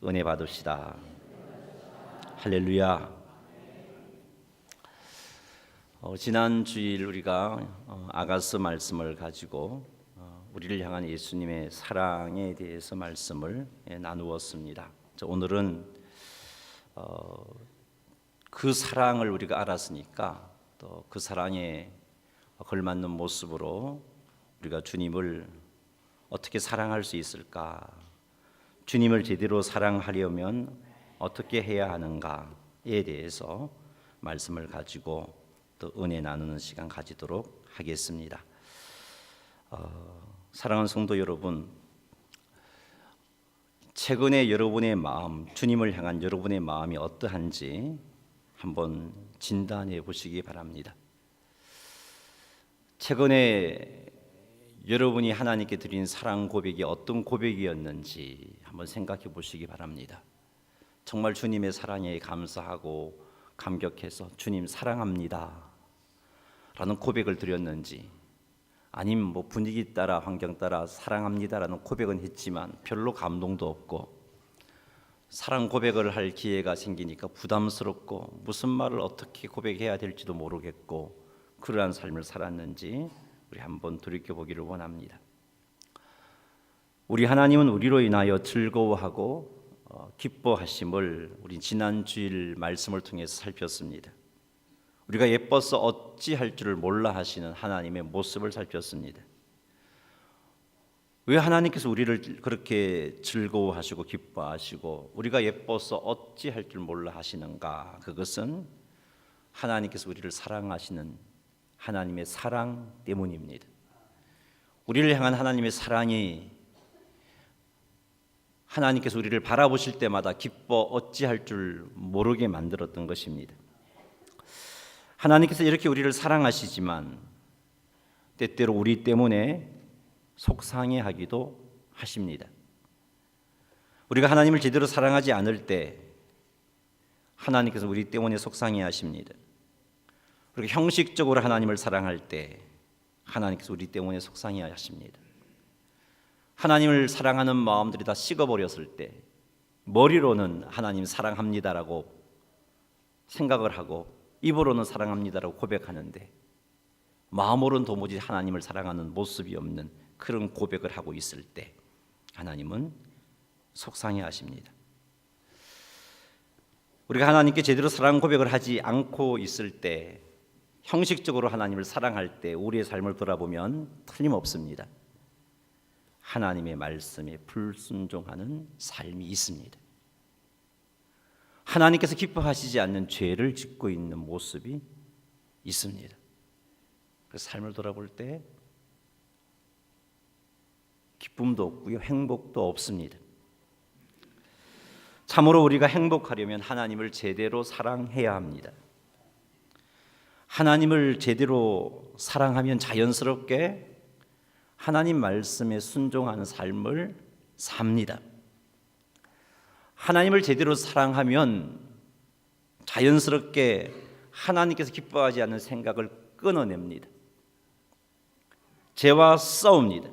은혜 받읍시다. 할렐루야. 지난 주일 우리가 아가서 말씀을 가지고 우리를 향한 예수님의 사랑에 대해서 말씀을 나누었습니다. 오늘은 그 사랑을 우리가 알았으니까 또 그 사랑에 걸맞는 모습으로 우리가 주님을 어떻게 사랑할 수 있을까? 주님을 제대로 사랑하려면 어떻게 해야 하는가에 대해서 말씀을 가지고 또 은혜 나누는 시간 가지도록 하겠습니다. 사랑하는 성도 여러분, 최근에 여러분의 마음, 주님을 향한 여러분의 마음이 어떠한지 한번 진단해 보시기 바랍니다. 최근에 여러분이 하나님께 드린 사랑 고백이 어떤 고백이었는지 한번 생각해 보시기 바랍니다. 정말 주님의 사랑에 감사하고 감격해서 주님 사랑합니다 라는 고백을 드렸는지, 아니면 분위기 따라 환경 따라 사랑합니다 라는 고백은 했지만 별로 감동도 없고, 사랑 고백을 할 기회가 생기니까 부담스럽고 무슨 말을 어떻게 고백해야 될지도 모르겠고 그러한 삶을 살았는지 우리 한번 돌이켜보기를 원합니다. 우리 하나님은 우리로 인하여 즐거워하고 기뻐하심을 우리 지난 주일 말씀을 통해서 살폈습니다. 우리가 예뻐서 어찌할 줄을 몰라 하시는 하나님의 모습을 살폈습니다. 왜 하나님께서 우리를 그렇게 즐거워하시고 기뻐하시고 우리가 예뻐서 어찌할 줄 몰라 하시는가? 그것은 하나님께서 우리를 사랑하시는 하나님의 사랑 때문입니다. 우리를 향한 하나님의 사랑이 하나님께서 우리를 바라보실 때마다 기뻐 어찌할 줄 모르게 만들었던 것입니다. 하나님께서 이렇게 우리를 사랑하시지만 때때로 우리 때문에 속상해하기도 하십니다. 우리가 하나님을 제대로 사랑하지 않을 때 하나님께서 우리 때문에 속상해하십니다. 그리고 형식적으로 하나님을 사랑할 때 하나님께서 우리 때문에 속상해하십니다. 하나님을 사랑하는 마음들이 다 식어버렸을 때 머리로는 하나님 사랑합니다라고 생각을 하고 입으로는 사랑합니다라고 고백하는데 마음으로는 도무지 하나님을 사랑하는 모습이 없는 그런 고백을 하고 있을 때 하나님은 속상해하십니다. 우리가 하나님께 제대로 사랑 고백을 하지 않고 있을 때, 형식적으로 하나님을 사랑할 때 우리의 삶을 돌아보면 틀림없습니다. 하나님의 말씀에 불순종하는 삶이 있습니다. 하나님께서 기뻐하시지 않는 죄를 짓고 있는 모습이 있습니다. 그 삶을 돌아볼 때 기쁨도 없고요, 행복도 없습니다. 참으로 우리가 행복하려면 하나님을 제대로 사랑해야 합니다. 하나님을 제대로 사랑하면 자연스럽게 하나님 말씀에 순종하는 삶을 삽니다. 하나님을 제대로 사랑하면 자연스럽게 하나님께서 기뻐하지 않는 생각을 끊어냅니다. 죄와 싸웁니다.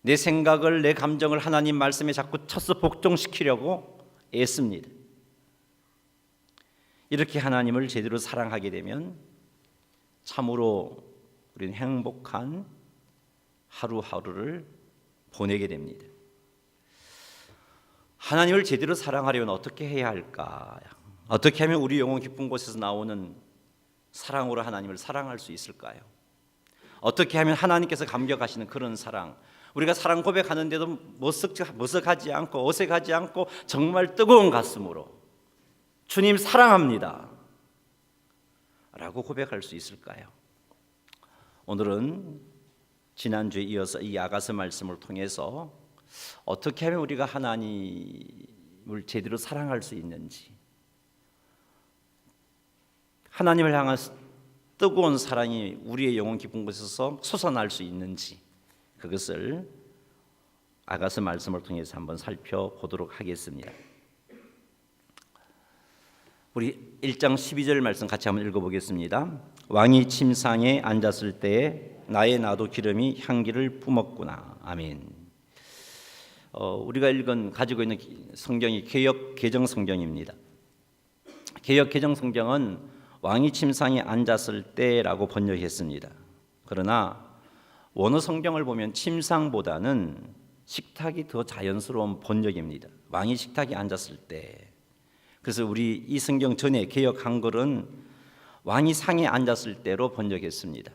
내 생각을, 내 감정을 하나님 말씀에 자꾸 쳐서 복종시키려고 애씁니다. 이렇게 하나님을 제대로 사랑하게 되면 참으로 우리는 행복한 하루하루를 보내게 됩니다. 하나님을 제대로 사랑하려면 어떻게 해야 할까? 어떻게 하면 우리 영혼 깊은 곳에서 나오는 사랑으로 하나님을 사랑할 수 있을까요? 어떻게 하면 하나님께서 감격하시는 그런 사랑, 우리가 사랑 고백하는데도 머쓱하지 않고 어색하지 않고 정말 뜨거운 가슴으로 주님 사랑합니다 라고 고백할 수 있을까요? 오늘은 지난주에 이어서 이 아가서 말씀을 통해서 어떻게 하면 우리가 하나님을 제대로 사랑할 수 있는지, 하나님을 향한 뜨거운 사랑이 우리의 영혼 깊은 곳에서 솟아날 수 있는지, 그것을 아가서 말씀을 통해서 한번 살펴보도록 하겠습니다. 우리 1장 12절 말씀 같이 한번 읽어보겠습니다. 왕이 침상에 앉았을 때에 나의 나도 기름이 향기를 뿜었구나. 아멘. 우리가 가지고 있는 성경이 개역 개정 성경입니다. 개역 개정 성경은 왕이 침상에 앉았을 때라고 번역했습니다. 그러나 원어 성경을 보면 침상보다는 식탁이 더 자연스러운 번역입니다. 왕이 식탁에 앉았을 때. 그래서 우리 이 성경 전에 개역 한글은 왕이 상에 앉았을 때로 번역했습니다.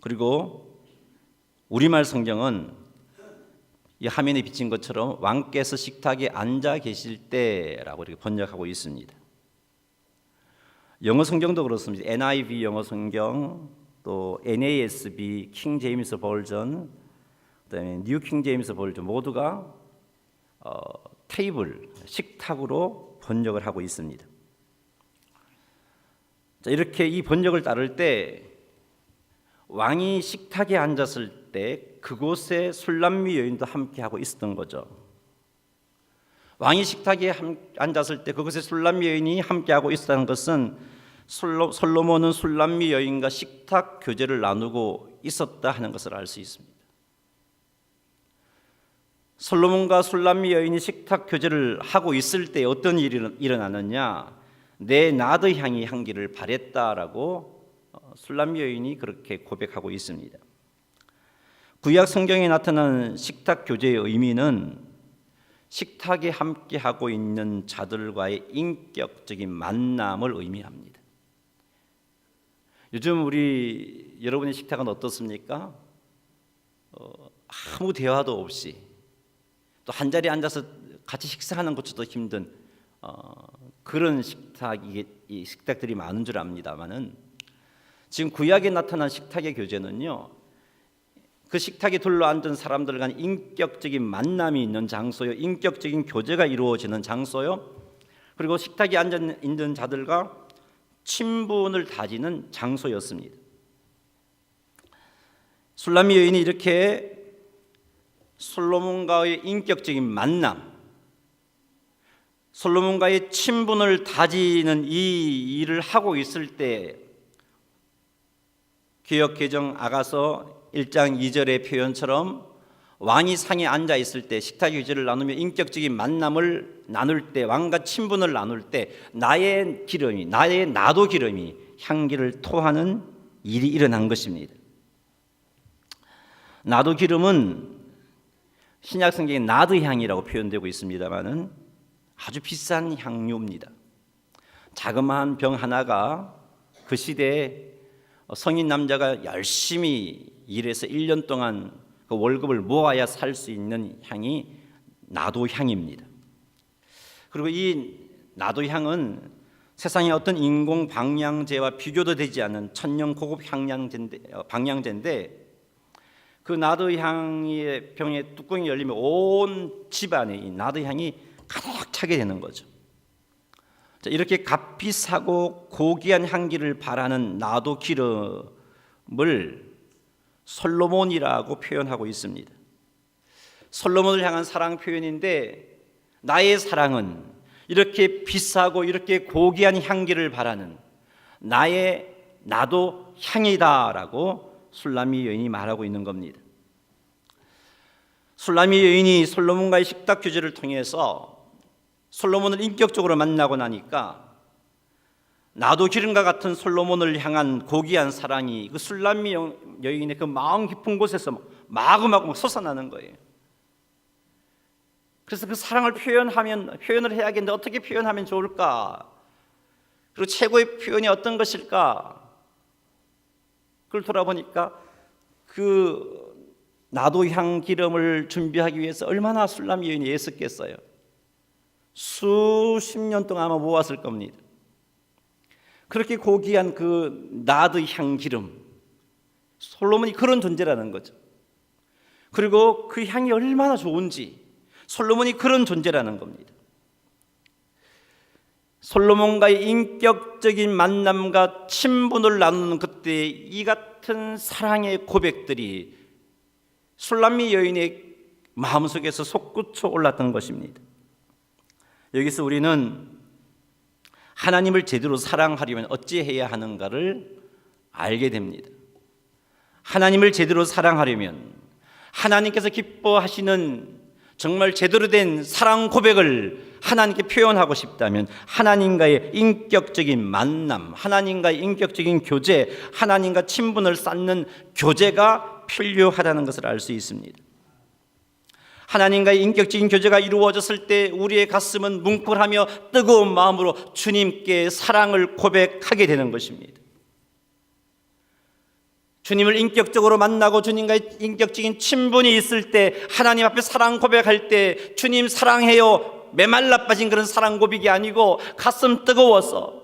그리고 우리말 성경은 이 화면에 비친 것처럼 왕께서 식탁에 앉아 계실 때라고 이렇게 번역하고 있습니다. 영어 성경도 그렇습니다. NIV 영어 성경, 또 NASB 킹 제임스 버전, 그다음에 뉴 킹 제임스 버전 모두가 테이블, 식탁으로 번역을 하고 있습니다. 자, 이렇게 이 번역을 따를 때 왕이 식탁에 앉았을 때 그곳에 술람미 여인도 함께 하고 있었던 거죠. 왕이 식탁에 앉았을 때 그곳에 술람미 여인이 함께 하고 있었다는 것은 솔로몬은 술람미 여인과 식탁 교제를 나누고 있었다 하는 것을 알 수 있습니다. 솔로몬과 술람미 여인이 식탁 교제를 하고 있을 때 어떤 일이 일어나느냐? 내 나드 향이 향기를 바랬다라고 술람미 여인이 그렇게 고백하고 있습니다. 구약 성경에 나타난 식탁 교제의 의미는 식탁에 함께 하고 있는 자들과의 인격적인 만남을 의미합니다. 요즘 여러분의 식탁은 어떻습니까? 아무 대화도 없이 또 한 자리에 앉아서 같이 식사하는 것조차도 힘든 그런 식탁들이 많은 줄 압니다만은 지금 구약에 나타난 식탁의 교제는요, 그 식탁에 둘러앉은 사람들 간 인격적인 만남이 있는 장소요, 인격적인 교제가 이루어지는 장소요, 그리고 식탁에 앉아 있는 자들과 친분을 다지는 장소였습니다. 술람미 여인이 이렇게 솔로몬과의 인격적인 만남, 솔로몬과의 친분을 다지는 이 일을 하고 있을 때 개역 개정 아가서 1장 2절의 표현처럼 왕이 상에 앉아 있을 때 식탁 교제를 나누며 인격적인 만남을 나눌 때, 왕과 친분을 나눌 때 나의 나도 기름이 향기를 토하는 일이 일어난 것입니다. 나도 기름은 신약 성경에 나드 향이라고 표현되고 있습니다만은 아주 비싼 향료입니다. 자그마한 병 하나가 그 시대에 성인 남자가 열심히 일해서 1년 동안 그 월급을 모아야 살 수 있는 향이 나도 향입니다. 그리고 이 나도 향은 세상의 어떤 인공 방향제와 비교도 되지 않는 천년 고급 방향제인데 그 나도 향의 병의 뚜껑이 열리면 온 집안에 이 나도 향이 가득 차게 되는 거죠. 자, 이렇게 값비싸고 고귀한 향기를 바라는 나도 기름을 솔로몬이라고 표현하고 있습니다. 솔로몬을 향한 사랑 표현인데 나의 사랑은 이렇게 비싸고 이렇게 고귀한 향기를 바라는 나도 향이다라고 술람미 여인이 말하고 있는 겁니다. 술람미 여인이 솔로몬과의 식탁 교제를 통해서 솔로몬을 인격적으로 만나고 나니까 나도 기름과 같은 솔로몬을 향한 고귀한 사랑이 그 술람미 여인의 그 마음 깊은 곳에서 마구마구 솟아나는 거예요. 그래서 그 사랑을 표현을 해야겠는데 어떻게 표현하면 좋을까? 그리고 최고의 표현이 어떤 것일까? 그걸 돌아보니까 그 나도 향 기름을 준비하기 위해서 얼마나 술람미 여인이 애썼겠어요. 수십 년 동안 아마 모았을 겁니다. 그렇게 고귀한 그 나드 향 기름, 솔로몬이 그런 존재라는 거죠. 그리고 그 향이 얼마나 좋은지 솔로몬이 그런 존재라는 겁니다. 솔로몬과의 인격적인 만남과 친분을 나누는 그때 이 같은 사랑의 고백들이 술람미 여인의 마음속에서 솟구쳐 올랐던 것입니다. 여기서 우리는 하나님을 제대로 사랑하려면 어찌해야 하는가를 알게 됩니다. 하나님을 제대로 사랑하려면, 하나님께서 기뻐하시는 정말 제대로 된 사랑 고백을 하나님께 표현하고 싶다면 하나님과의 인격적인 만남, 하나님과의 인격적인 교제, 하나님과 친분을 쌓는 교제가 필요하다는 것을 알 수 있습니다. 하나님과의 인격적인 교제가 이루어졌을 때 우리의 가슴은 뭉클하며 뜨거운 마음으로 주님께 사랑을 고백하게 되는 것입니다. 주님을 인격적으로 만나고 주님과의 인격적인 친분이 있을 때, 하나님 앞에 사랑 고백할 때 주님 사랑해요 메말라 빠진 그런 사랑 고백이 아니고 가슴 뜨거워서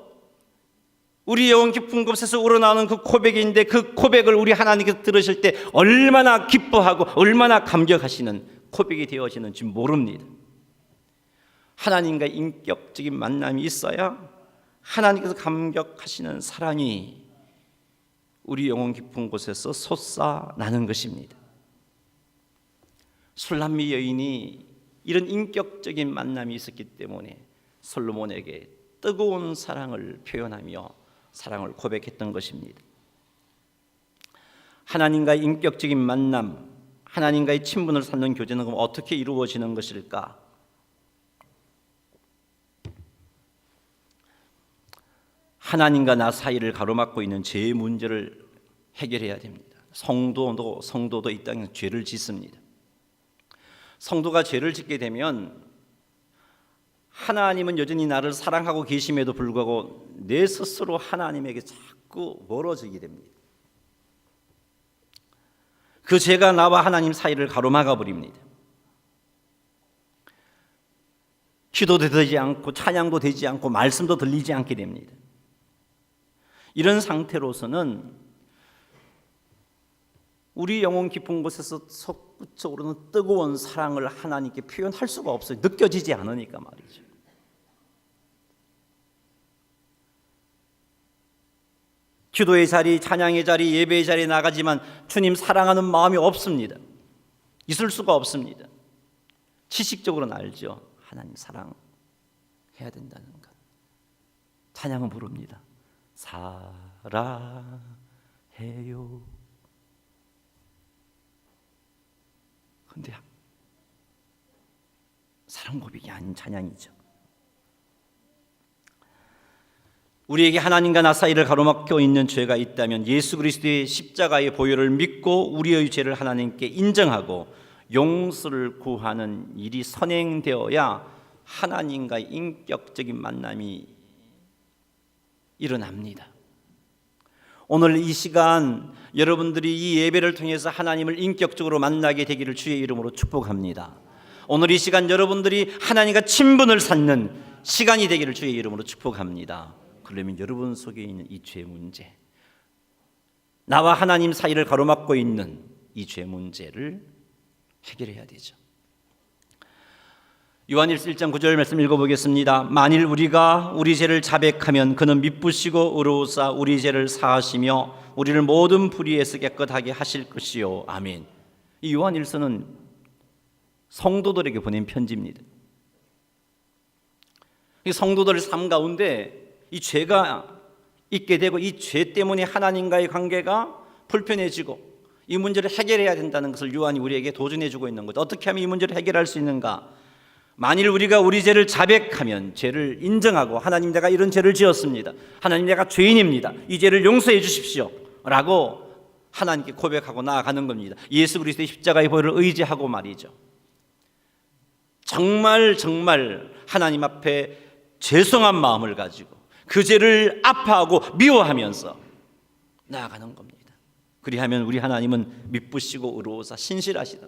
우리 영혼 깊은 곳에서 우러나오는 그 고백인데, 그 고백을 우리 하나님께서 들으실 때 얼마나 기뻐하고 얼마나 감격하시는 고백이 되어지는지 모릅니다. 하나님과 인격적인 만남이 있어야 하나님께서 감격하시는 사랑이 우리 영혼 깊은 곳에서 솟아나는 것입니다. 술람미 여인이 이런 인격적인 만남이 있었기 때문에 솔로몬에게 뜨거운 사랑을 표현하며 사랑을 고백했던 것입니다. 하나님과의 인격적인 만남, 하나님과의 친분을 쌓는 교제는 그럼 어떻게 이루어지는 것일까? 하나님과 나 사이를 가로막고 있는 죄의 문제를 해결해야 됩니다. 성도도 이 땅에서 죄를 짓습니다. 성도가 죄를 짓게 되면 하나님은 여전히 나를 사랑하고 계심에도 불구하고 내 스스로 하나님에게 자꾸 멀어지게 됩니다. 그 죄가 나와 하나님 사이를 가로막아 버립니다. 기도도 되지 않고 찬양도 되지 않고 말씀도 들리지 않게 됩니다. 이런 상태로서는 우리 영혼 깊은 곳에서 솟구쳐오르는 뜨거운 사랑을 하나님께 표현할 수가 없어요. 느껴지지 않으니까 말이죠. 기도의 자리, 찬양의 자리, 예배의 자리에 나가지만 주님 사랑하는 마음이 없습니다. 있을 수가 없습니다. 지식적으로는 알죠. 하나님 사랑해야 된다는 것. 찬양은 부릅니다. 사랑해요. 그런데 사랑 고백이 아닌 찬양이죠. 우리에게 하나님과 나 사이를 가로막혀 있는 죄가 있다면 예수 그리스도의 십자가의 보혈을 믿고 우리의 죄를 하나님께 인정하고 용서를 구하는 일이 선행되어야 하나님과의 인격적인 만남이 일어납니다. 오늘 이 시간 여러분들이 이 예배를 통해서 하나님을 인격적으로 만나게 되기를 주의 이름으로 축복합니다. 오늘 이 시간 여러분들이 하나님과 친분을 쌓는 시간이 되기를 주의 이름으로 축복합니다. 그러면 여러분 속에 있는 이 죄 문제, 나와 하나님 사이를 가로막고 있는 이 죄 문제를 해결해야 되죠. 요한일서 1장 9절 말씀 읽어보겠습니다. 만일 우리가 우리 죄를 자백하면 그는 미쁘시고 의로우사 우리 죄를 사하시며 우리를 모든 불의에서 깨끗하게 하실 것이요. 아멘. 이 요한일서는 성도들에게 보낸 편지입니다. 이 성도들의 삶 가운데 이 죄가 있게 되고 이 죄 때문에 하나님과의 관계가 불편해지고 이 문제를 해결해야 된다는 것을 요한이 우리에게 도전해 주고 있는 거죠. 어떻게 하면 이 문제를 해결할 수 있는가? 만일 우리가 우리 죄를 자백하면, 죄를 인정하고 하나님 내가 이런 죄를 지었습니다, 하나님 내가 죄인입니다, 이 죄를 용서해 주십시오 라고 하나님께 고백하고 나아가는 겁니다. 예수 그리스도의 십자가의 보혈을 의지하고 말이죠. 정말 하나님 앞에 죄송한 마음을 가지고 그 죄를 아파하고 미워하면서 나아가는 겁니다. 그리하면 우리 하나님은 미쁘시고 의로우사 신실하시다.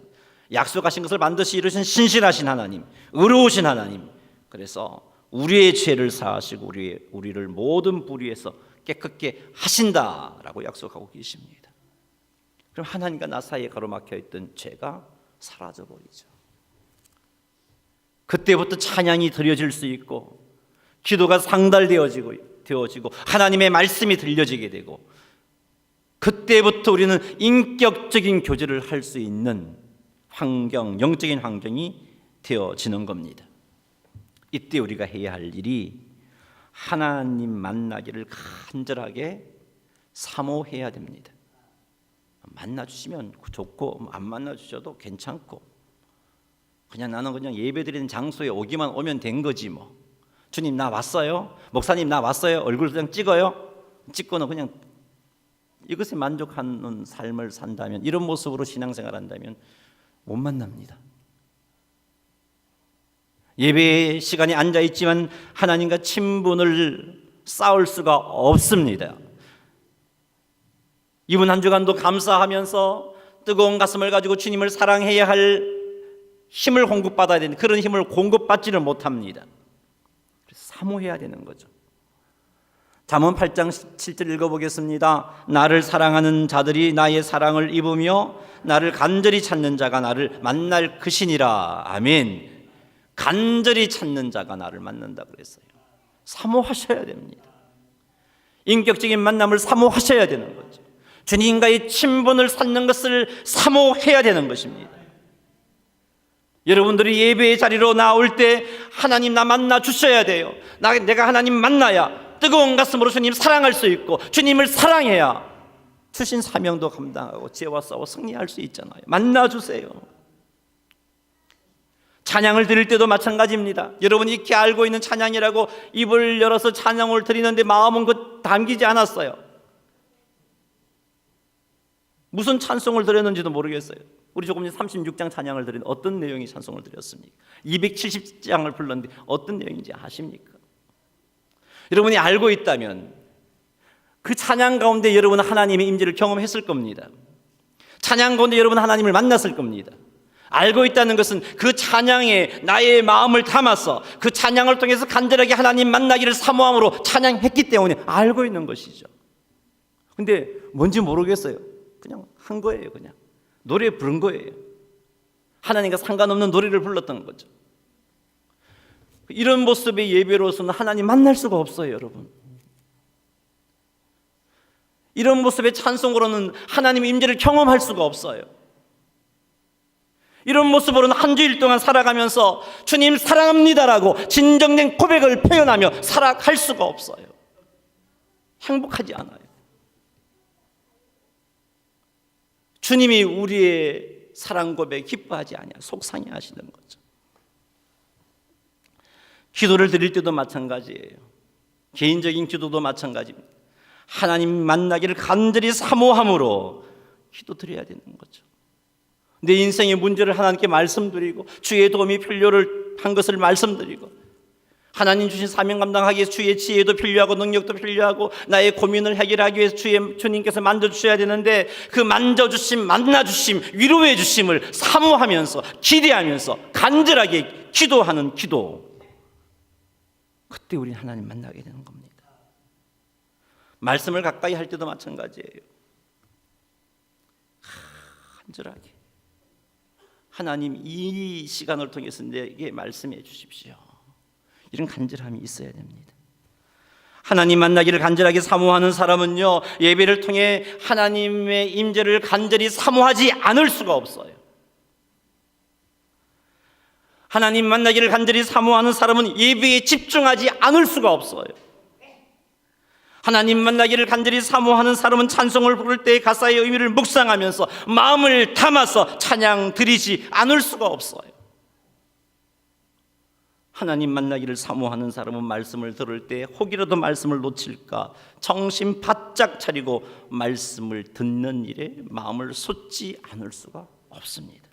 약속하신 것을 반드시 이루신 신실하신 하나님, 의로우신 하나님. 그래서 우리의 죄를 사하시고 우리를 모든 불의에서 깨끗게 하신다라고 약속하고 계십니다. 그럼 하나님과 나 사이에 가로막혀 있던 죄가 사라져 버리죠. 그때부터 찬양이 드려질 수 있고 기도가 상달되어지고 하나님의 말씀이 들려지게 되고 그때부터 우리는 인격적인 교제를 할 수 있는 환경, 영적인 환경이 되어지는 겁니다. 이때 우리가 해야 할 일이 하나님 만나기를 간절하게 사모해야 됩니다. 만나주시면 좋고 안 만나주셔도 괜찮고 그냥 나는 그냥 예배드리는 장소에 오면 된 거지 뭐. 주님 나 왔어요? 목사님 나 왔어요? 얼굴 그냥 찍어요? 찍고는 그냥 이것에 만족하는 삶을 산다면, 이런 모습으로 신앙생활 한다면 못 만납니다. 예배 시간에 앉아있지만 하나님과 친분을 쌓을 수가 없습니다. 이번 한 주간도 감사하면서 뜨거운 가슴을 가지고 주님을 사랑해야 할 힘을 공급받아야 되는, 그런 힘을 공급받지를 못합니다. 사모해야 되는 거죠. 잠언 8장 7절 읽어보겠습니다. 나를 사랑하는 자들이 나의 사랑을 입으며 나를 간절히 찾는 자가 나를 만날 것이니라. 아멘. 간절히 찾는 자가 나를 만난다 그랬어요. 사모하셔야 됩니다. 인격적인 만남을 사모하셔야 되는 거죠. 주님과의 친분을 쌓는 것을 사모해야 되는 것입니다. 여러분들이 예배의 자리로 나올 때 하나님 나 만나 주셔야 돼요. 내가 하나님 만나야 뜨거운 가슴으로 주님 사랑할 수 있고, 주님을 사랑해야 주신 사명도 감당하고 죄와 싸워 승리할 수 있잖아요. 만나 주세요. 찬양을 드릴 때도 마찬가지입니다. 여러분이 익히 알고 있는 찬양이라고 입을 열어서 찬양을 드리는데 마음은 그 담기지 않았어요. 무슨 찬송을 드렸는지도 모르겠어요. 우리 조금 전에 36장 찬양을 드린 어떤 내용의 찬송을 드렸습니까? 270장을 불렀는데 어떤 내용인지 아십니까? 여러분이 알고 있다면 그 찬양 가운데 여러분은 하나님의 임재를 경험했을 겁니다. 찬양 가운데 여러분은 하나님을 만났을 겁니다. 알고 있다는 것은 그 찬양에 나의 마음을 담아서 그 찬양을 통해서 간절하게 하나님 만나기를 사모함으로 찬양했기 때문에 알고 있는 것이죠. 근데 뭔지 모르겠어요. 그냥 한 거예요. 그냥 노래 부른 거예요. 하나님과 상관없는 노래를 불렀던 거죠. 이런 모습의 예배로서는 하나님 만날 수가 없어요, 여러분. 이런 모습의 찬송으로는 하나님의 임재를 경험할 수가 없어요. 이런 모습으로는 한 주일 동안 살아가면서 주님 사랑합니다라고 진정된 고백을 표현하며 살아갈 수가 없어요. 행복하지 않아요. 주님이 우리의 사랑 고백 기뻐하지 않아요. 속상해 하시는 거죠. 기도를 드릴 때도 마찬가지예요. 개인적인 기도도 마찬가지입니다. 하나님 만나기를 간절히 사모함으로 기도 드려야 되는 거죠. 내 인생의 문제를 하나님께 말씀드리고 주의 도움이 필요를 한 것을 말씀드리고, 하나님 주신 사명 감당하기 위해서 주의 지혜도 필요하고 능력도 필요하고 나의 고민을 해결하기 위해서 주님께서 만져주셔야 되는데, 그 만져주심, 만나주심, 위로해 주심을 사모하면서 기대하면서 간절하게 기도하는 기도, 그때 우리는 하나님 만나게 되는 겁니다. 말씀을 가까이 할 때도 마찬가지예요. 간절하게 하나님 이 시간을 통해서 내게 말씀해 주십시오. 이런 간절함이 있어야 됩니다. 하나님 만나기를 간절하게 사모하는 사람은요, 예배를 통해 하나님의 임재를 간절히 사모하지 않을 수가 없어요. 하나님 만나기를 간절히 사모하는 사람은 예배에 집중하지 않을 수가 없어요. 하나님 만나기를 간절히 사모하는 사람은 찬송을 부를 때 가사의 의미를 묵상하면서 마음을 담아서 찬양 드리지 않을 수가 없어요. 하나님 만나기를 사모하는 사람은 말씀을 들을 때 혹이라도 말씀을 놓칠까 정신 바짝 차리고 말씀을 듣는 일에 마음을 쏟지 않을 수가 없습니다.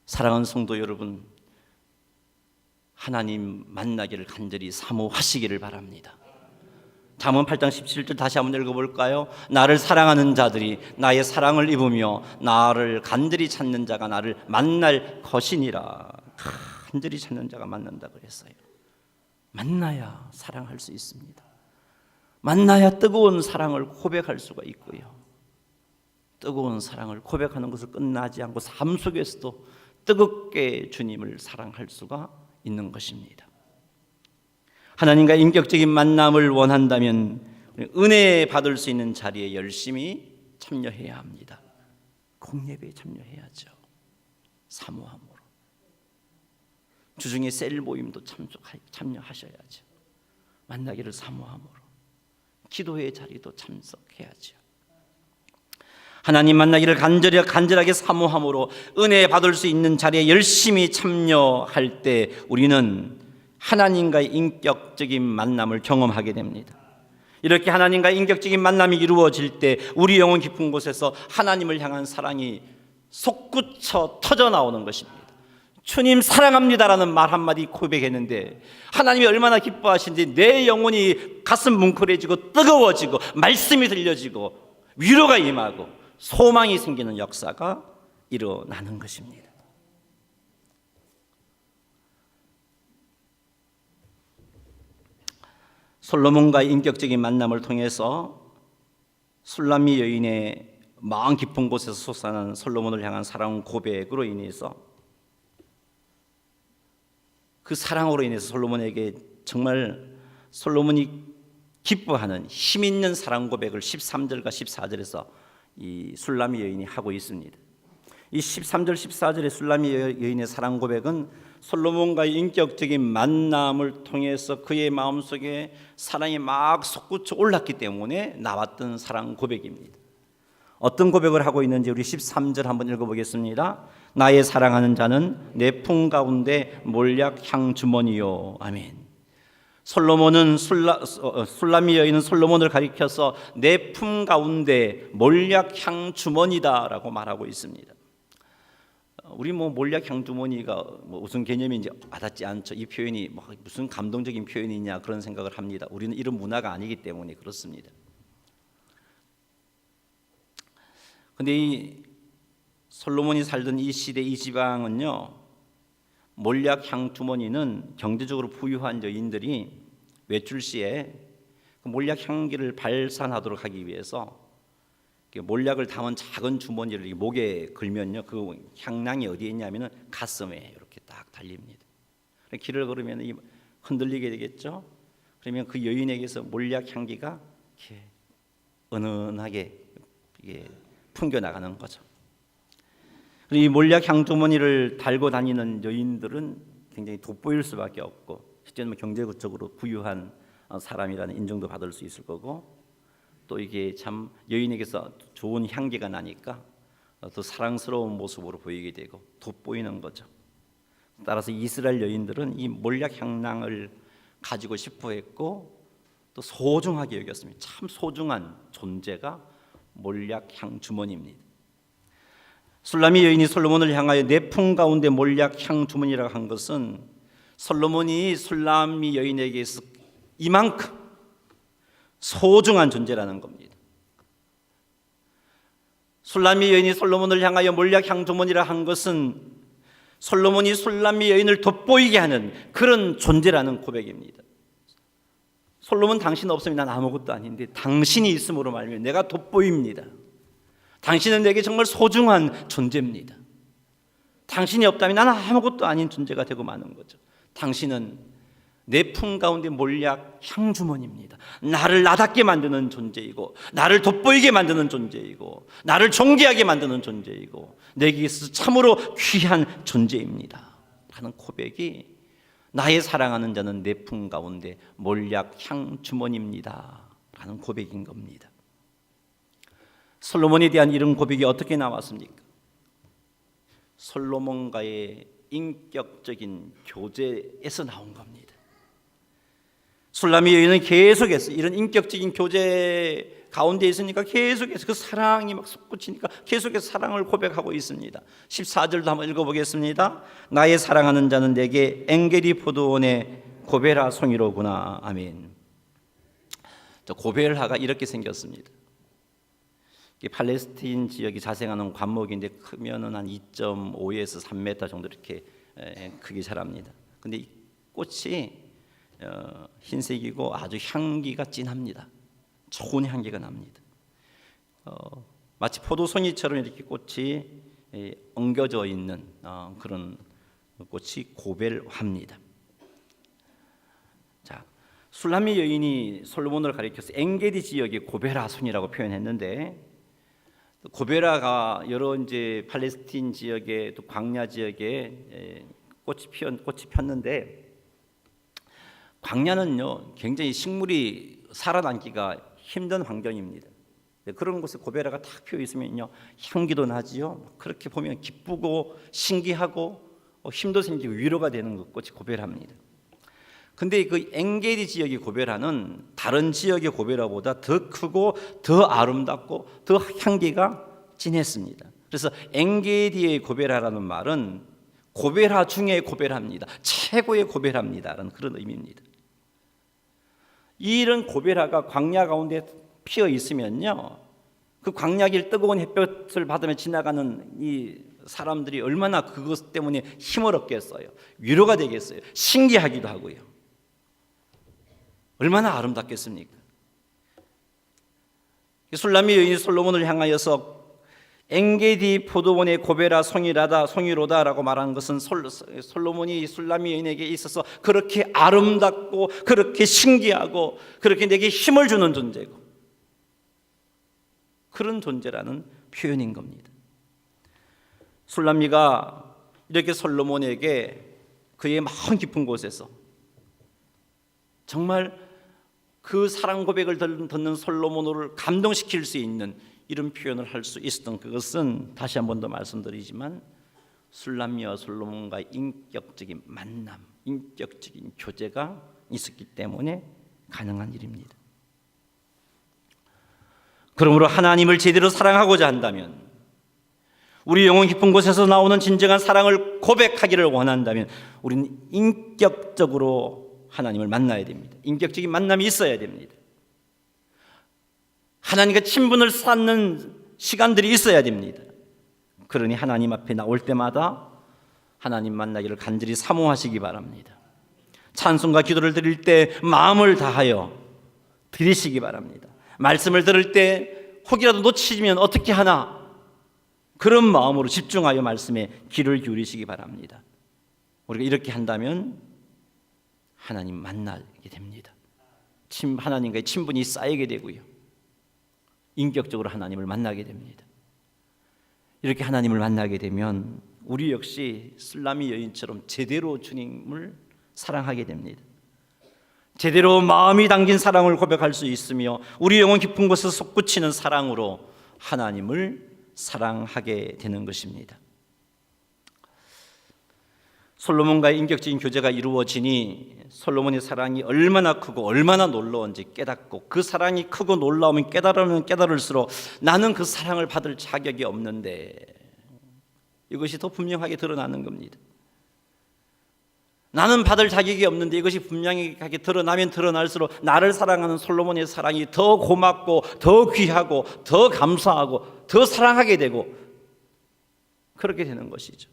사랑하는 성도 여러분, 하나님 만나기를 간절히 사모하시기를 바랍니다. 잠언 8장 17절 다시 한번 읽어볼까요? 나를 사랑하는 자들이 나의 사랑을 입으며 나를 간절히 찾는 자가 나를 만날 것이니라. 간절히 찾는 자가 만난다 그랬어요. 만나야 사랑할 수 있습니다. 만나야 뜨거운 사랑을 고백할 수가 있고요. 뜨거운 사랑을 고백하는 것을 끝나지 않고 삶 속에서도 뜨겁게 주님을 사랑할 수가 있는 것입니다. 하나님과 인격적인 만남을 원한다면 은혜 받을 수 있는 자리에 열심히 참여해야 합니다. 공예배에 참여해야죠. 사모함으로. 주중에 셀 모임도 참여하셔야죠. 만나기를 사모함으로. 기도의 자리도 참석해야죠. 하나님 만나기를 간절하게 사모함으로 은혜 받을 수 있는 자리에 열심히 참여할 때 우리는 하나님과의 인격적인 만남을 경험하게 됩니다. 이렇게 하나님과의 인격적인 만남이 이루어질 때 우리 영혼 깊은 곳에서 하나님을 향한 사랑이 솟구쳐 터져 나오는 것입니다. 주님 사랑합니다라는 말 한마디 고백했는데 하나님이 얼마나 기뻐하시는지 내 영혼이 가슴 뭉클해지고 뜨거워지고 말씀이 들려지고 위로가 임하고 소망이 생기는 역사가 일어나는 것입니다. 솔로몬과의 인격적인 만남을 통해서 술람미 여인의 마음 깊은 곳에서 솟아난 솔로몬을 향한 사랑 고백으로 인해서 그 사랑으로 인해서 솔로몬에게 정말 솔로몬이 기뻐하는 힘 있는 사랑 고백을 13절과 14절에서 이 술람미 여인이 하고 있습니다. 이 13절 14절의 술람미 여인의 사랑 고백은 솔로몬과의 인격적인 만남을 통해서 그의 마음속에 사랑이 막 솟구쳐 올랐기 때문에 나왔던 사랑 고백입니다. 어떤 고백을 하고 있는지 우리 13절 한번 읽어보겠습니다. 나의 사랑하는 자는 내 품 가운데 몰약향 주머니요. 아멘. 솔로몬은 술람미 여인은 솔로몬을 가리켜서 내 품 가운데 몰약향 주머니다라고 말하고 있습니다. 우리 몰약향 주머니가 무슨 개념인지 와닿지 않죠. 이 표현이 무슨 감동적인 표현이냐 그런 생각을 합니다. 우리는 이런 문화가 아니기 때문에 그렇습니다. 근데 이 솔로몬이 살던 이 시대 이 지방은요, 몰약향 주머니는 경제적으로 부유한 여인들이 외출 시에 그 몰약 향기를 발산하도록 하기 위해서 몰약을 담은 작은 주머니를 목에 걸면요, 그 향낭이 어디에 있냐면은 가슴에 이렇게 딱 달립니다. 길을 걸으면 흔들리게 되겠죠. 그러면 그 여인에게서 몰약 향기가 이렇게 은은하게 이게 풍겨 나가는 거죠. 이 몰약 향 주머니를 달고 다니는 여인들은 굉장히 돋보일 수밖에 없고, 실제는 경제적으로 부유한 사람이라는 인정도 받을 수 있을 거고, 또 이게 참 여인에게서 좋은 향기가 나니까 더 사랑스러운 모습으로 보이게 되고 돋보이는 거죠. 따라서 이스라엘 여인들은 이 몰약 향낭을 가지고 싶어했고 또 소중하게 여겼습니다. 참 소중한 존재가 몰약 향 주머니입니다. 술람미 여인이 솔로몬을 향하여 내 품 가운데 몰약 향 주머니라고 한 것은 솔로몬이 술람미 여인에게서 이만큼 소중한 존재라는 겁니다. 술람미 여인이 솔로몬을 향하여 몰약 향 주머니라 한 것은 솔로몬이 술람미 여인을 돋보이게 하는 그런 존재라는 고백입니다. 솔로몬 당신 없으면 난 아무것도 아닌데 당신이 있음으로 말미암아 내가 돋보입니다. 당신은 내게 정말 소중한 존재입니다. 당신이 없다면 나는 아무것도 아닌 존재가 되고 마는 거죠. 당신은 내 품 가운데 몰약 향주머니입니다. 나를 나답게 만드는 존재이고, 나를 돋보이게 만드는 존재이고, 나를 존귀하게 만드는 존재이고, 내게 있어서 참으로 귀한 존재입니다 라는 고백이 나의 사랑하는 자는 내 품 가운데 몰약 향주머니입니다 라는 고백인 겁니다. 솔로몬에 대한 이런 고백이 어떻게 나왔습니까? 솔로몬과의 인격적인 교제에서 나온 겁니다. 술람미 여인은 계속해서 이런 인격적인 교제 가운데 있으니까 계속해서 그 사랑이 막 솟구치니까 계속해서 사랑을 고백하고 있습니다. 14절도 한번 읽어보겠습니다. 나의 사랑하는 자는 내게 엔게디 포도원의 고베라 송이로구나. 아멘. 고벨하가 이렇게 생겼습니다. 팔레스틴 지역이 자생하는 관목인데 크면은 한 2.5에서 3m 정도 이렇게 크게 자랍니다. 근데 이 꽃이 흰색이고 아주 향기가 진합니다. 좋은 향기가 납니다. 마치 포도송이처럼 이렇게 꽃이 엉겨져 있는 그런 꽃이 고벨화입니다. 자, 술람미 여인이 솔로몬을 가리켜서 엔게디 지역의 고벨화송이라고 표현했는데, 고베라가 여러 이제 팔레스틴 지역에 또 광야 지역에 꽃이 폈는데, 광야는요 굉장히 식물이 살아남기가 힘든 환경입니다. 그런 곳에 고베라가 탁 피어 있으면요, 향기도 나지요. 그렇게 보면 기쁘고 신기하고 힘도 생기고 위로가 되는 것 꽃이 고베라입니다. 근데 그 엥게디 지역의 고베라는 다른 지역의 고베라보다 더 크고 더 아름답고 더 향기가 진했습니다. 그래서 엥게디의 고베라라는 말은 고베라 중의 고베라입니다. 최고의 고베라입니다라는 그런 의미입니다. 이런 고베라가 광야 가운데 피어 있으면요, 그 광야길 뜨거운 햇볕을 받으며 지나가는 이 사람들이 얼마나 그것 때문에 힘을 얻겠어요. 위로가 되겠어요. 신기하기도 하고요. 얼마나 아름답겠습니까? 술람미 여인이 솔로몬을 향하여서 엥게디 포도원의 고베라 송이로다라고 말하는 것은 솔로몬이 술람미 여인에게 있어서 그렇게 아름답고 그렇게 신기하고 그렇게 내게 힘을 주는 존재고 그런 존재라는 표현인 겁니다. 술람미가 이렇게 솔로몬에게 그의 마음 깊은 곳에서 정말 그 사랑 고백을 듣는 솔로몬을 감동시킬 수 있는 이런 표현을 할 수 있었던 그것은 다시 한 번 더 말씀드리지만 술람미와 솔로몬과의 인격적인 만남, 인격적인 교제가 있었기 때문에 가능한 일입니다. 그러므로 하나님을 제대로 사랑하고자 한다면, 우리 영혼 깊은 곳에서 나오는 진정한 사랑을 고백하기를 원한다면 우리는 인격적으로 하나님을 만나야 됩니다. 인격적인 만남이 있어야 됩니다. 하나님과 친분을 쌓는 시간들이 있어야 됩니다. 그러니 하나님 앞에 나올 때마다 하나님 만나기를 간절히 사모하시기 바랍니다. 찬송과 기도를 드릴 때 마음을 다하여 드리시기 바랍니다. 말씀을 들을 때 혹이라도 놓치면 어떻게 하나, 그런 마음으로 집중하여 말씀에 귀를 기울이시기 바랍니다. 우리가 이렇게 한다면 하나님 만나게 됩니다. 하나님과의 친분이 쌓이게 되고요, 인격적으로 하나님을 만나게 됩니다. 이렇게 하나님을 만나게 되면 우리 역시 술람미 여인처럼 제대로 주님을 사랑하게 됩니다. 제대로 마음이 담긴 사랑을 고백할 수 있으며 우리 영혼 깊은 곳에서 솟구치는 사랑으로 하나님을 사랑하게 되는 것입니다. 솔로몬과의 인격적인 교제가 이루어지니 솔로몬의 사랑이 얼마나 크고 얼마나 놀라운지 깨닫고, 그 사랑이 크고 놀라우면 깨달으면 깨달을수록 나는 그 사랑을 받을 자격이 없는데, 이것이 더 분명하게 드러나는 겁니다. 나는 받을 자격이 없는데 이것이 분명하게 드러나면 드러날수록 나를 사랑하는 솔로몬의 사랑이 더 고맙고 더 귀하고 더 감사하고 더 사랑하게 되고 그렇게 되는 것이죠.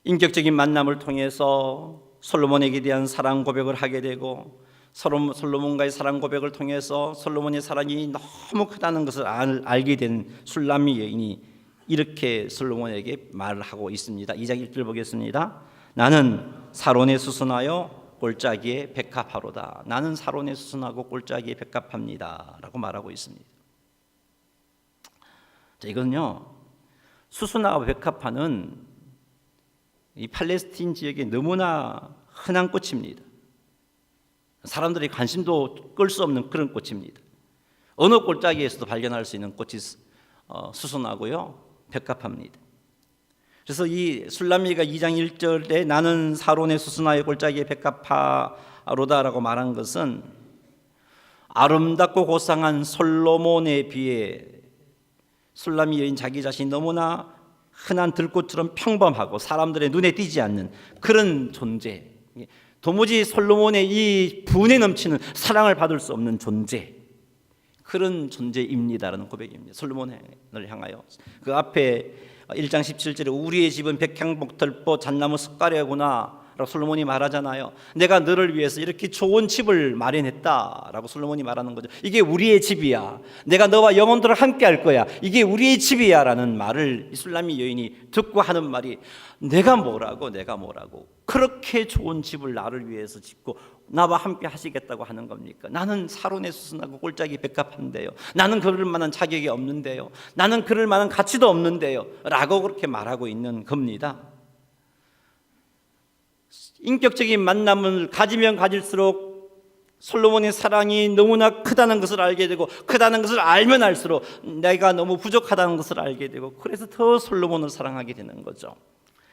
인격적인 만남을 통해서 솔로몬에게 대한 사랑 고백을 하게 되고, 솔로몬과의 사랑 고백을 통해서 솔로몬의 사랑이 너무 크다는 것을 알게 된 술람미 여인이 이렇게 솔로몬에게 말을 하고 있습니다. 2장 1절 보겠습니다. 나는 사론에 수순하여 골짜기에 백합하로다. 나는 사론에 수순하고 골짜기에 백합합니다 라고 말하고 있습니다. 자, 이건요, 수순하고 백합화는 이 팔레스틴 지역에 너무나 흔한 꽃입니다. 사람들이 관심도 끌 수 없는 그런 꽃입니다. 어느 골짜기에서도 발견할 수 있는 꽃이 수순하고요, 백합합니다. 그래서 이 술람미가 2장 1절에 나는 사론의 수순하여 골짜기에 백합하로다라고 말한 것은 아름답고 고상한 솔로몬에 비해 술람미 여인 자기 자신이 너무나 흔한 들꽃처럼 평범하고 사람들의 눈에 띄지 않는 그런 존재, 도무지 솔로몬의 이 분에 넘치는 사랑을 받을 수 없는 존재, 그런 존재입니다라는 고백입니다. 솔로몬을 향하여. 그 앞에 1장 17절에 우리의 집은 백향목들보 잣나무 숟가래구나 라고 솔로몬이 말하잖아요. 내가 너를 위해서 이렇게 좋은 집을 마련했다라고 솔로몬이 말하는 거죠. 이게 우리의 집이야. 내가 너와 영원토록 함께 할 거야. 이게 우리의 집이야 라는 말을 이 술람미 여인이 듣고 하는 말이, 내가 뭐라고 그렇게 좋은 집을 나를 위해서 짓고 나와 함께 하시겠다고 하는 겁니까? 나는 사론에 수순하고 골짜기 백합한데요, 나는 그럴 만한 자격이 없는데요, 나는 그럴 만한 가치도 없는데요 라고 그렇게 말하고 있는 겁니다. 인격적인 만남을 가지면 가질수록 솔로몬의 사랑이 너무나 크다는 것을 알게 되고, 크다는 것을 알면 알수록 내가 너무 부족하다는 것을 알게 되고, 그래서 더 솔로몬을 사랑하게 되는 거죠.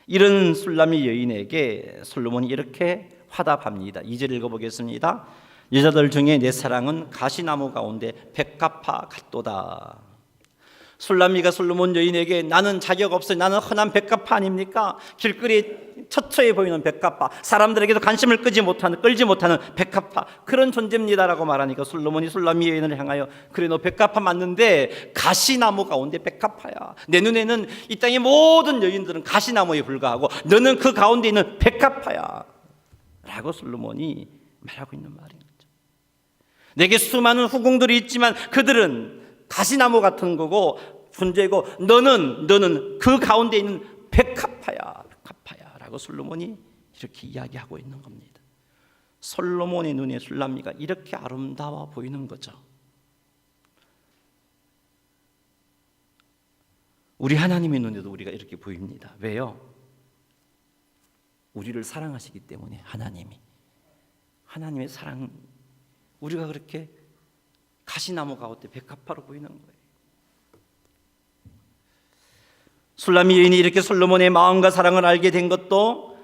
이런 술람미 여인에게 솔로몬이 이렇게 화답합니다. 2절 읽어보겠습니다. 여자들 중에 내 사랑은 가시나무 가운데 백합화 같도다. 술람미가 솔로몬 여인에게 나는 자격 없어요, 나는 흔한 백합화 아닙니까? 길거리에 처처해 보이는 백합화, 사람들에게도 관심을 끌지 못하는 백합화, 그런 존재입니다라고 말하니까 솔로몬이 술람미 여인을 향하여 그래, 너 백합화 맞는데 가시나무 가운데 백합화야. 내 눈에는 이 땅의 모든 여인들은 가시나무에 불과하고 너는 그 가운데 있는 백합화야 라고 솔로몬이 말하고 있는 말인 거죠. 내게 수많은 후궁들이 있지만 그들은 가시나무 같은 거고 존재고 너는 그 가운데 있는 백합화야라고 솔로몬이 이렇게 이야기하고 있는 겁니다. 솔로몬의 눈에 술람미가 이렇게 아름다워 보이는 거죠. 우리 하나님의 눈에도 우리가 이렇게 보입니다. 왜요? 우리를 사랑하시기 때문에. 하나님의 사랑, 우리가 그렇게 가시나무 가운데 백합화로 보이는 거예요. 술람미 여인이 이렇게 솔로몬의 마음과 사랑을 알게 된 것도,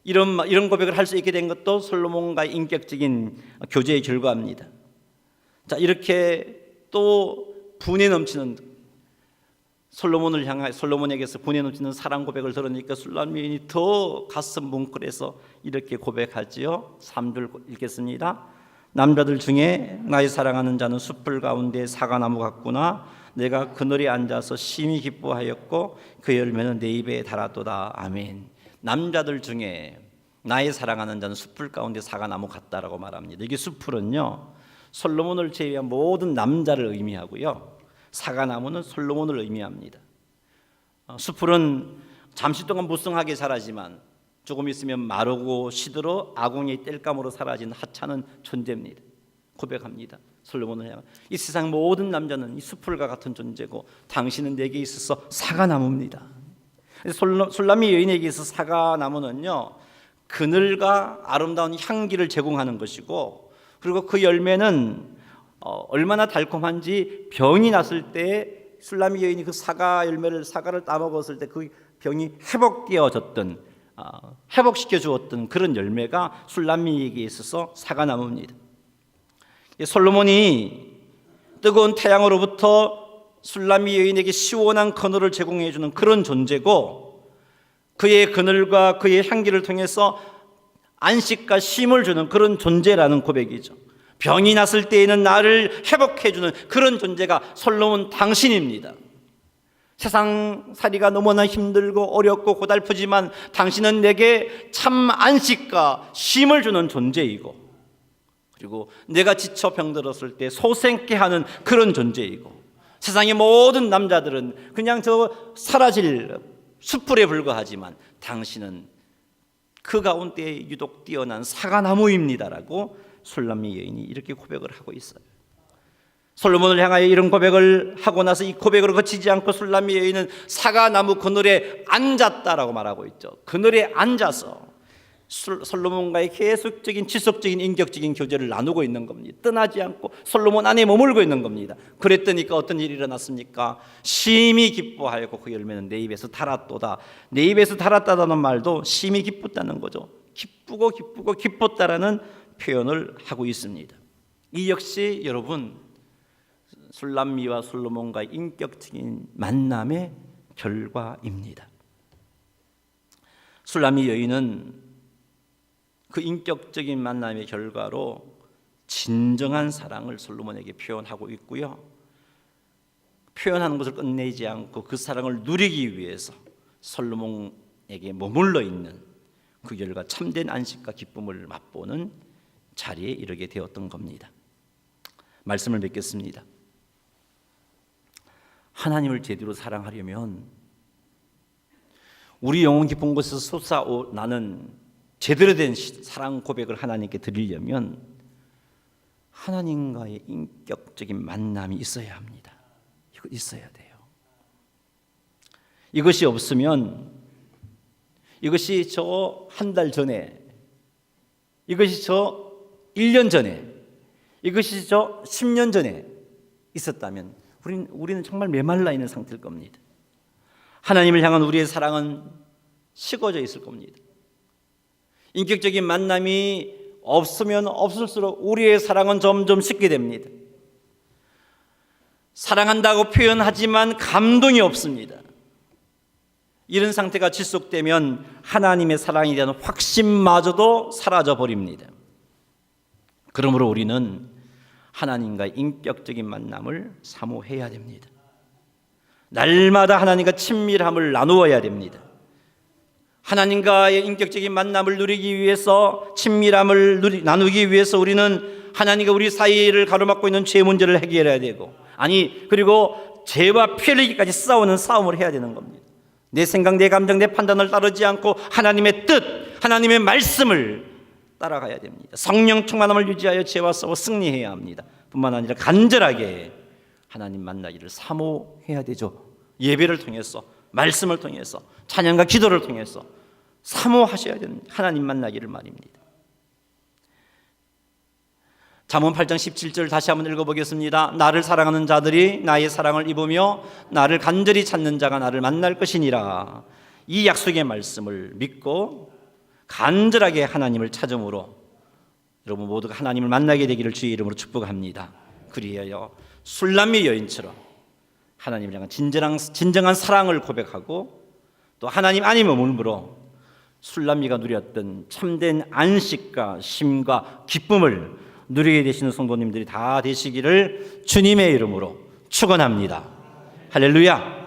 이런 고백을 할 수 있게 된 것도 솔로몬과의 인격적인 교제의 결과입니다. 자, 이렇게 또 분에 넘치는 솔로몬에게서 분에 넘치는 사랑 고백을 들으니까 술람미 여인이 더 가슴 뭉클해서 이렇게 고백하지요. 3절 읽겠습니다. 남자들 중에 나의 사랑하는 자는 숯불 가운데 사과나무 같구나. 내가 그늘에 앉아서 심히 기뻐하였고 그 열매는 내 입에 달았도다. 아멘. 남자들 중에 나의 사랑하는 자는 숯불 가운데 사과나무 같다라고 말합니다. 이게 숯불은요, 솔로몬을 제외한 모든 남자를 의미하고요, 사과나무는 솔로몬을 의미합니다. 숯불은 잠시 동안 무성하게 자라지만 조금 있으면 마르고 시들어 아궁이 땔감으로 사라지는 하찮은 존재입니다. 고백합니다. 솔로몬을 향한 이 세상 모든 남자는 이 숯불과 같은 존재고 당신은 내게 있어서 사과나무입니다. 술람미 여인에게 있어서 사과나무는요, 그늘과 아름다운 향기를 제공하는 것이고, 그리고 그 열매는 얼마나 달콤한지 병이 났을 때 술람미 여인이 그 사과를 따먹었을 때 그 병이 회복시켜 주었던 그런 열매가 술람미에게 있어서 사과나무입니다. 솔로몬이 뜨거운 태양으로부터 술람미 여인에게 시원한 그늘을 제공해 주는 그런 존재고, 그의 그늘과 그의 향기를 통해서 안식과 쉼을 주는 그런 존재라는 고백이죠. 병이 났을 때에는 나를 회복해 주는 그런 존재가 솔로몬 당신입니다. 세상살이가 너무나 힘들고 어렵고 고달프지만 당신은 내게 참 안식과 쉼을 주는 존재이고, 그리고 내가 지쳐 병들었을 때 소생케 하는 그런 존재이고, 세상의 모든 남자들은 그냥 저 사라질 숯불에 불과하지만 당신은 그 가운데 유독 뛰어난 사과나무입니다라고 술람미 여인이 이렇게 고백을 하고 있어요. 솔로몬을 향하여 이런 고백을 하고 나서 이 고백으로 그치지 않고 술람미 여인은 사과나무 그늘에 앉았다라고 말하고 있죠. 그늘에 앉아서 솔로몬과의 계속적인 지속적인 인격적인 교제를 나누고 있는 겁니다. 떠나지 않고 솔로몬 안에 머물고 있는 겁니다. 그랬더니까 어떤 일이 일어났습니까? 심히 기뻐하였고 그 열매는 내 입에서 달았도다. 내 입에서 달았다는 말도 심히 기뻤다는 거죠. 기쁘고 기뻤다라는 표현을 하고 있습니다. 이 역시 여러분, 술람미와 솔로몬과의 인격적인 만남의 결과입니다. 술람미 여인은 그 인격적인 만남의 결과로 진정한 사랑을 솔로몬에게 표현하고 있고요, 표현하는 것을 끝내지 않고 그 사랑을 누리기 위해서 솔로몬에게 머물러 있는 그 결과 참된 안식과 기쁨을 맛보는 자리에 이르게 되었던 겁니다. 말씀을 맺겠습니다. 하나님을 제대로 사랑하려면, 우리 영혼 깊은 곳에서 솟아나는 제대로 된 사랑 고백을 하나님께 드리려면 하나님과의 인격적인 만남이 있어야 합니다. 이거 있어야 돼요. 이것이 없으면, 이것이 저 한 달 전에, 이것이 저 1년 전에 이것이 10년 전에 있었다면 우리는 정말 메말라 있는 상태일 겁니다. 하나님을 향한 우리의 사랑은 식어져 있을 겁니다. 인격적인 만남이 없으면 없을수록 우리의 사랑은 점점 식게 됩니다. 사랑한다고 표현하지만 감동이 없습니다. 이런 상태가 지속되면 하나님의 사랑에 대한 확신마저도 사라져 버립니다. 그러므로 우리는 하나님과 인격적인 만남을 사모해야 됩니다. 날마다 하나님과 친밀함을 나누어야 됩니다. 하나님과의 인격적인 만남을 누리기 위해서, 친밀함을 나누기 위해서 우리는 하나님과 우리 사이를 가로막고 있는 죄 문제를 해결해야 되고, 그리고 죄와 피흘리기까지 싸우는 싸움을 해야 되는 겁니다. 내 생각, 내 감정, 내 판단을 따르지 않고 하나님의 뜻, 하나님의 말씀을 따라가야 됩니다. 성령 충만함을 유지하여 죄와 싸워 승리해야 합니다. 뿐만 아니라 간절하게 하나님 만나기를 사모해야 되죠. 예배를 통해서, 말씀을 통해서, 찬양과 기도를 통해서 사모하셔야 되는 하나님 만나기를 말입니다. 잠언 8장 17절 다시 한번 읽어보겠습니다. 나를 사랑하는 자들이 나의 사랑을 입으며 나를 간절히 찾는 자가 나를 만날 것이니라. 이 약속의 말씀을 믿고 간절하게 하나님을 찾음으로 여러분 모두가 하나님을 만나게 되기를 주의 이름으로 축복합니다. 그리하여 술람미 여인처럼 하나님을 향한 진정한 사랑을 고백하고 또 하나님 안에 머물므로 술람미가 누렸던 참된 안식과 쉼과 기쁨을 누리게 되시는 성도님들이 다 되시기를 주님의 이름으로 축원합니다. 할렐루야.